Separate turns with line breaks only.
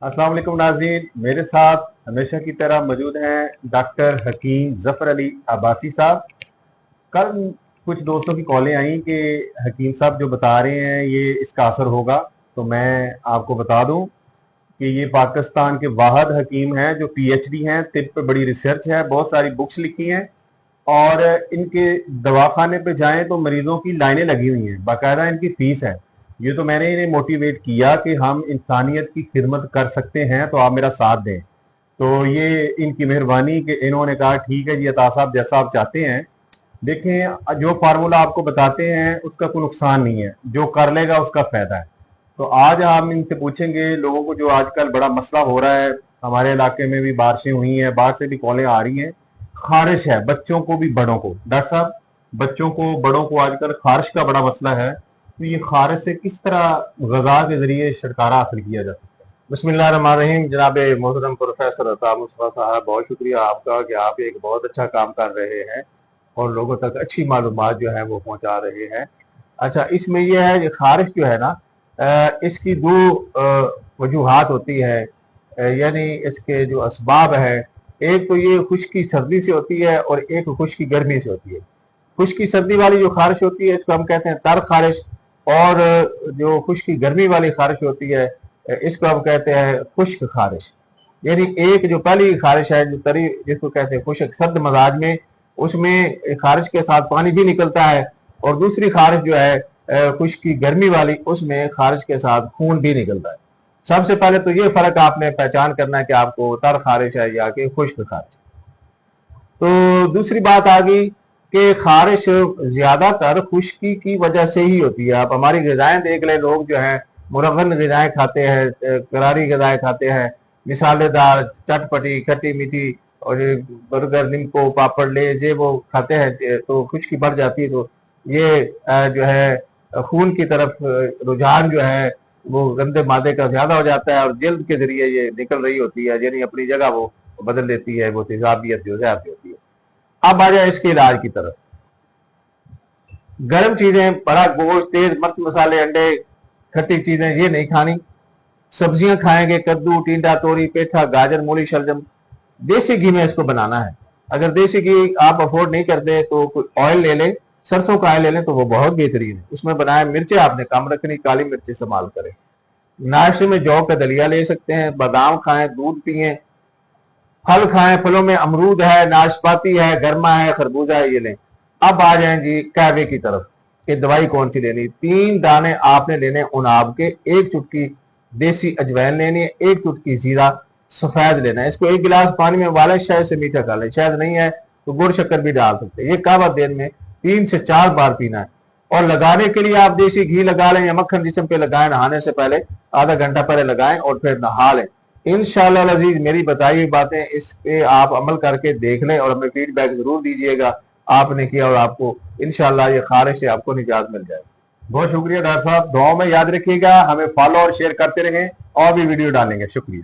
अस्सलाम वालेकुम नाज़रीन, मेरे साथ हमेशा की तरह मौजूद हैं डॉक्टर हकीम ज़फ़र अली अब्बासी साहब। कल कुछ दोस्तों की कॉलें आई कि हकीम साहब जो बता रहे हैं ये इसका असर होगा। तो मैं आपको बता दूं कि ये पाकिस्तान के वाहिद हकीम हैं जो पीएचडी हैं, तिब पे बड़ी रिसर्च है, बहुत सारी बुक्स लिखी हैं और इनके दवाखाने पे जाएं तो मरीजों की लाइनें लगी हुई हैं, बाकायदा इनकी फीस है। ये तो मैंने इन्हें मोटिवेट किया कि हम इंसानियत की खिदमत कर सकते हैं तो आप मेरा साथ दें। तो ये इनकी मेहरबानी कि इन्होंने कहा ठीक है जी अता साहब, जैसा आप चाहते हैं। देखें, जो फार्मूला आपको बताते हैं उसका कोई नुकसान नहीं है, जो कर लेगा उसका फायदा है। तो आज हम इनसे पूछेंगे लोगों को जो आजकल बड़ा मसला हो रहा है, हमारे इलाके में भी बारिशें हुई हैं, बाहर से भी कॉलें आ रही हैं, खारिश है बच्चों को भी बड़ों को। डॉक्टर साहब, बच्चों को बड़ों को आजकल खारिश का बड़ा मसला है, तो ये खारिश से किस तरह गजा के जरिए छुटकारा हासिल किया जा सकता है?
बिस्मिल्लाहिर्रहमानिर्रहीम। जनाब मोहतरम प्रोफेसर अता मुस्तफा साहब, बहुत शुक्रिया आपका कि आप एक बहुत अच्छा काम कर रहे हैं और लोगों तक अच्छी मालूमात जो है वो पहुंचा रहे हैं। अच्छा, इसमें यह है कि खारिश जो है ना, इसकी दो वजूहात होती है, यानी इसके जो असबाब है, एक तो ये खुश्की सर्दी से होती है और एक खुश्की गर्मी से होती है। खुश्की सर्दी वाली जो खारिश होती है इसको हम कहते हैं तर खारिश, और जो खुश्की गर्मी वाली खारिश होती है इसको हम कहते हैं खुश्क खारिश। यानी एक जो पहली खारिश है, जो तरी जिसको कहते हैं खुश्क सर्द मजाज में, उसमें खारिश के साथ पानी भी निकलता है, और दूसरी खारिश जो है खुश्की गर्मी वाली, उसमें खारिश के साथ खून भी निकलता है। सबसे पहले तो ये फर्क आपने पहचान करना है कि आपको तर खारिश है या कि खुश्क खारिश। तो दूसरी बात आ गई कि खारिश ज्यादातर खुश्की की वजह से ही होती है। आप हमारी ग़िज़ाएं देख लें, लोग जो है मुरव्वन ग़िज़ाएं खाते हैं, करारी ग़िज़ाएं खाते हैं, मिसालेदार, चटपटी, खट्टी मीठी, और बर्गर, नींबू, पापड़ ले जे वो खाते हैं तो खुश्की बढ़ जाती है। तो ये जो है खून की तरफ रुझान जो है वो गंदे मादे का ज्यादा हो जाता है, और जल्द के जरिए ये निकल रही होती है, यानी अपनी जगह वो बदल लेती है, वो तेजाबियत जो है होती है। अब आ जाए इसके इलाज की तरफ। गर्म चीजें, बड़ा गोश्त, तेज मर्च मसाले, अंडे, खट्टी चीजें ये नहीं खानी। सब्जियां खाएंगे, कद्दू, टिंडा, तोरी, पेठा, गाजर, मूली, शलजम। देसी घी में इसको बनाना है। अगर देसी घी आप अफोर्ड नहीं करते तो कोई ऑयल ले लें, सरसों का ऑयल ले लें तो वो बहुत बेहतरीन है। उसमें बनाए, मिर्चें आपने कम रखनी, काली मिर्च इस्तेमाल करें। नाश्ते में जौ का दलिया ले सकते हैं, बादाम खाएं, दूध पिए, फल खाएं, फलों में अमरूद है, नाशपाती है, गरमा है, खरबूजा है, ये लें। अब आ जाएं जी कहवे की तरफ कि दवाई कौन सी लेनी। 3 दाने आपने लेने उनाब के, 1 चुटकी देसी अजवैन लेनी है, 1 चुटकी जीरा सफेद लेना है। इसको 1 गिलास पानी में उबालें, शायद से मीठा कर लें, शायद नहीं है तो गुड़ शक्कर भी डाल सकते हैं। ये कहवा दिन में 3 से 4 बार पीना है। और लगाने के लिए आप देसी घी लगा लें या मक्खन जिस्म पे लगाएं, नहाने से पहले आधा घंटा पहले लगाएं और फिर नहा लें। इंशाअल्लाह अजीज, मेरी बताई हुई बातें इस पे आप अमल करके देख लें और हमें फीडबैक जरूर दीजिएगा आपने किया, और आपको इंशाअल्लाह ये खारिश से आपको निजात मिल जाएगी।
बहुत शुक्रिया डॉक्टर साहब, दुआओं में याद रखिएगा, हमें फॉलो और शेयर करते रहें और भी वीडियो डालेंगे। शुक्रिया।